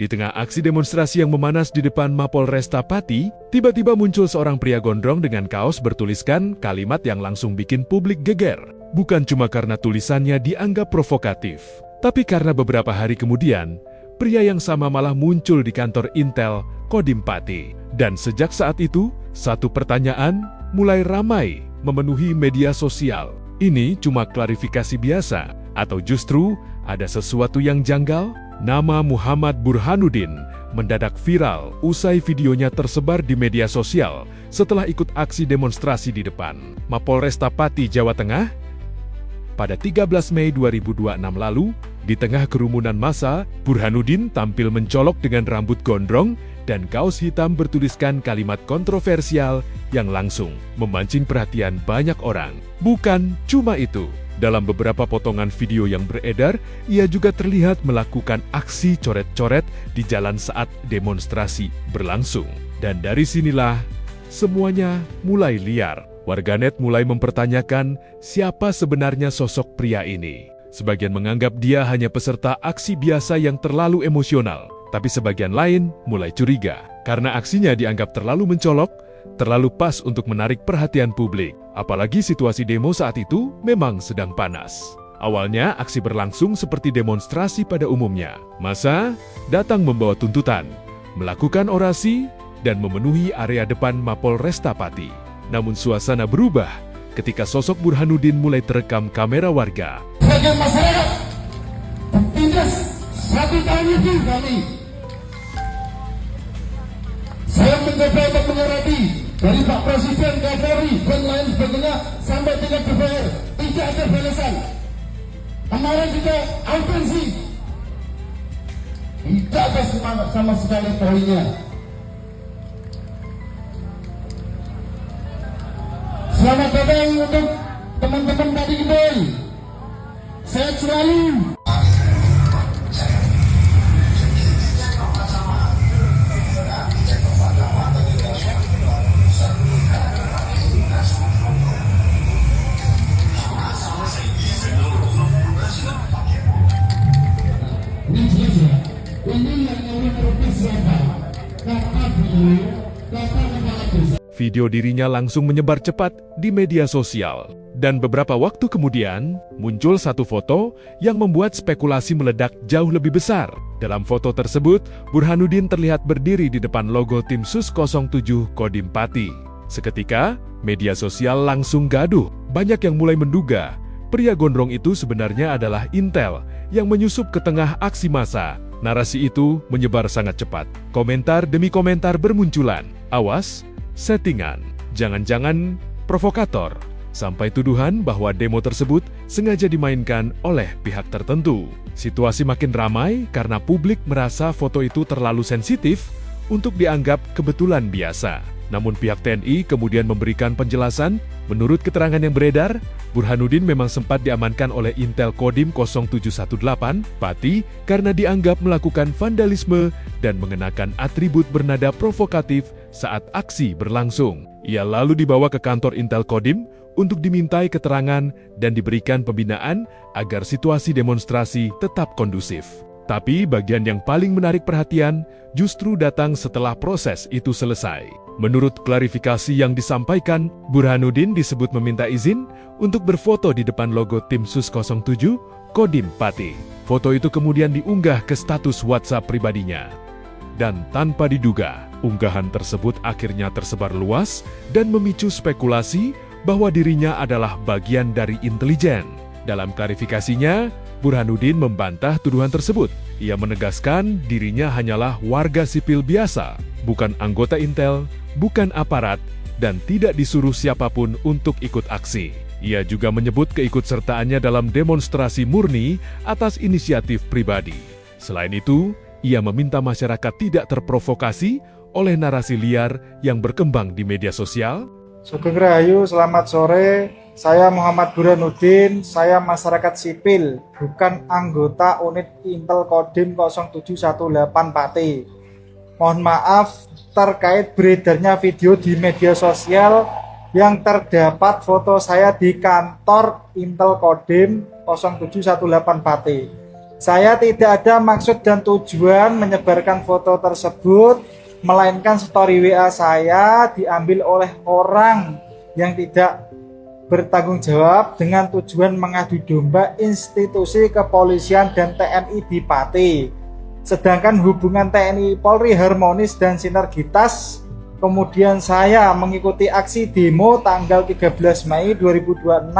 Di tengah aksi demonstrasi yang memanas di depan Mapolresta Pati, tiba-tiba muncul seorang pria gondrong dengan kaos bertuliskan kalimat yang langsung bikin publik geger. Bukan cuma karena tulisannya dianggap provokatif, tapi karena beberapa hari kemudian, pria yang sama malah muncul di kantor Intel Kodim Pati. Dan sejak saat itu, satu pertanyaan mulai ramai memenuhi media sosial. Ini cuma klarifikasi biasa, atau justru ada sesuatu yang janggal? Nama Muhammad Burhanuddin mendadak viral usai videonya tersebar di media sosial setelah ikut aksi demonstrasi di depan Mapolresta Pati, Jawa Tengah. Pada 13 Mei 2026 lalu, di tengah kerumunan massa, Burhanuddin tampil mencolok dengan rambut gondrong dan kaos hitam bertuliskan kalimat kontroversial yang langsung memancing perhatian banyak orang. Bukan cuma itu. Dalam beberapa potongan video yang beredar, ia juga terlihat melakukan aksi coret-coret di jalan saat demonstrasi berlangsung. Dan dari sinilah, semuanya mulai liar. Warganet mulai mempertanyakan siapa sebenarnya sosok pria ini. Sebagian menganggap dia hanya peserta aksi biasa yang terlalu emosional, tapi sebagian lain mulai curiga karena aksinya dianggap terlalu mencolok, terlalu pas untuk menarik perhatian publik. Apalagi situasi demo saat itu memang sedang panas. Awalnya aksi berlangsung seperti demonstrasi pada umumnya. Massa datang membawa tuntutan, melakukan orasi, dan memenuhi area depan Mapolresta Pati. Namun suasana berubah ketika sosok Burhanuddin mulai terekam kamera warga. Sebagai masyarakat, tertindas 1 tahun lebih kami. Saya mencoba untuk menyoroti dari Pak Presiden, Kapolri, dan lain sebagainya sampai tingkat DPR. Tidak ada balasan. Kemarin juga audiensi. Tidak ada semangat sama sekali poinnya. Selamat datang untuk teman-teman Pati Kidul. Sehat selalu. Video dirinya langsung menyebar cepat di media sosial. Dan beberapa waktu kemudian, muncul satu foto yang membuat spekulasi meledak jauh lebih besar. Dalam foto tersebut, Burhanuddin terlihat berdiri di depan logo tim Sus 07 Kodim Pati. Seketika, media sosial langsung gaduh. Banyak yang mulai menduga, pria gondrong itu sebenarnya adalah Intel yang menyusup ke tengah aksi massa. Narasi itu menyebar sangat cepat. Komentar demi komentar bermunculan. Awas, settingan, jangan-jangan provokator, sampai tuduhan bahwa demo tersebut sengaja dimainkan oleh pihak tertentu. Situasi makin ramai karena publik merasa foto itu terlalu sensitif untuk dianggap kebetulan biasa. Namun pihak TNI kemudian memberikan penjelasan, menurut keterangan yang beredar, Burhanuddin memang sempat diamankan oleh Intel Kodim 0718 Pati karena dianggap melakukan vandalisme dan mengenakan atribut bernada provokatif saat aksi berlangsung. Ia lalu dibawa ke kantor Intel Kodim untuk dimintai keterangan dan diberikan pembinaan agar situasi demonstrasi tetap kondusif. Tapi bagian yang paling menarik perhatian justru datang setelah proses itu selesai. Menurut klarifikasi yang disampaikan, Burhanuddin disebut meminta izin untuk berfoto di depan logo tim Sus 07 Kodim Pati. Foto itu kemudian diunggah ke status WhatsApp pribadinya. Dan tanpa diduga, unggahan tersebut akhirnya tersebar luas dan memicu spekulasi bahwa dirinya adalah bagian dari intelijen. Dalam klarifikasinya, Burhanuddin membantah tuduhan tersebut. Ia menegaskan dirinya hanyalah warga sipil biasa, bukan anggota Intel, bukan aparat, dan tidak disuruh siapapun untuk ikut aksi. Ia juga menyebut keikutsertaannya dalam demonstrasi murni atas inisiatif pribadi. Selain itu, ia meminta masyarakat tidak terprovokasi oleh narasi liar yang berkembang di media sosial. Sugeng Rahayu, selamat sore. Saya Muhammad Burhanuddin, saya masyarakat sipil, bukan anggota unit Intel Kodim 0718 Pati. Mohon maaf terkait beredarnya video di media sosial yang terdapat foto saya di kantor Intel Kodim 0718 Pati. Saya tidak ada maksud dan tujuan menyebarkan foto tersebut, melainkan story WA saya diambil oleh orang yang tidak bertanggung jawab dengan tujuan mengadu domba institusi kepolisian dan TNI di Pati. Sedangkan hubungan TNI Polri harmonis dan sinergitas. Kemudian saya mengikuti aksi demo tanggal 13 Mei 2026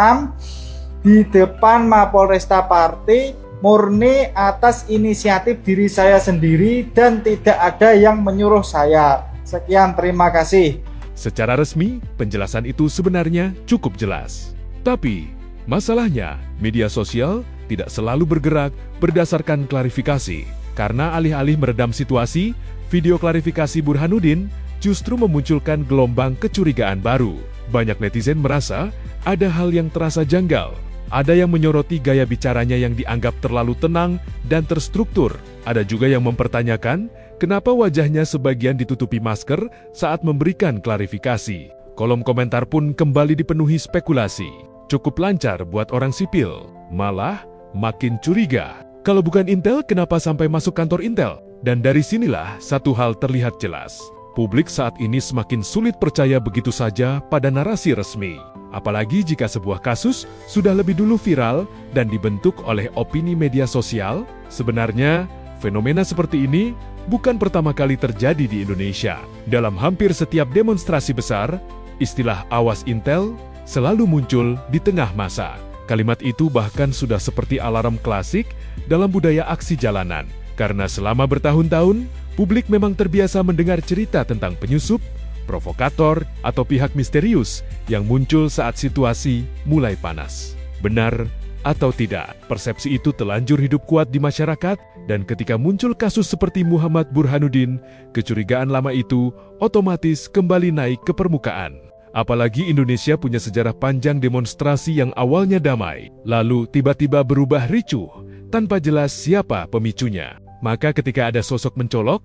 di depan Mapolresta Pati murni atas inisiatif diri saya sendiri dan tidak ada yang menyuruh saya. Sekian, terima kasih. Secara resmi, penjelasan itu sebenarnya cukup jelas. Tapi, masalahnya, media sosial tidak selalu bergerak berdasarkan klarifikasi. Karena alih-alih meredam situasi, video klarifikasi Burhanuddin justru memunculkan gelombang kecurigaan baru. Banyak netizen merasa ada hal yang terasa janggal. Ada yang menyoroti gaya bicaranya yang dianggap terlalu tenang dan terstruktur. Ada juga yang mempertanyakan kenapa wajahnya sebagian ditutupi masker saat memberikan klarifikasi. Kolom komentar pun kembali dipenuhi spekulasi. Cukup lancar buat orang sipil, malah makin curiga. Kalau bukan Intel, kenapa sampai masuk kantor Intel? Dan dari sinilah satu hal terlihat jelas. Publik saat ini semakin sulit percaya begitu saja pada narasi resmi. Apalagi jika sebuah kasus sudah lebih dulu viral dan dibentuk oleh opini media sosial. Sebenarnya, fenomena seperti ini bukan pertama kali terjadi di Indonesia. Dalam hampir setiap demonstrasi besar, istilah "awas Intel" selalu muncul di tengah masa. Kalimat itu bahkan sudah seperti alarm klasik dalam budaya aksi jalanan. Karena selama bertahun-tahun, publik memang terbiasa mendengar cerita tentang penyusup, provokator, atau pihak misterius yang muncul saat situasi mulai panas. Benar atau tidak, persepsi itu telanjur hidup kuat di masyarakat, dan ketika muncul kasus seperti Muhammad Burhanuddin, kecurigaan lama itu otomatis kembali naik ke permukaan. Apalagi Indonesia punya sejarah panjang demonstrasi yang awalnya damai, lalu tiba-tiba berubah ricuh, tanpa jelas siapa pemicunya. Maka ketika ada sosok mencolok,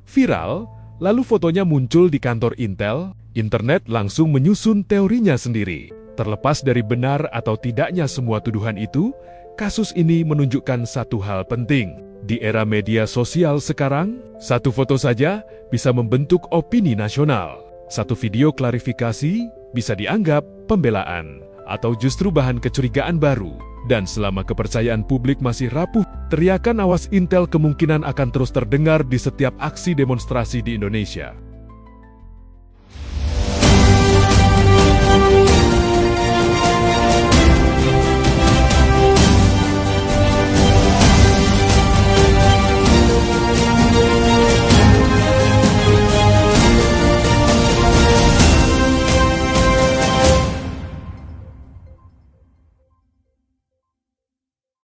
viral, lalu fotonya muncul di kantor Intel, internet langsung menyusun teorinya sendiri. Terlepas dari benar atau tidaknya semua tuduhan itu, kasus ini menunjukkan satu hal penting. Di era media sosial sekarang, satu foto saja bisa membentuk opini nasional. Satu video klarifikasi bisa dianggap pembelaan, atau justru bahan kecurigaan baru. Dan selama kepercayaan publik masih rapuh, teriakan "awas Intel" kemungkinan akan terus terdengar di setiap aksi demonstrasi di Indonesia.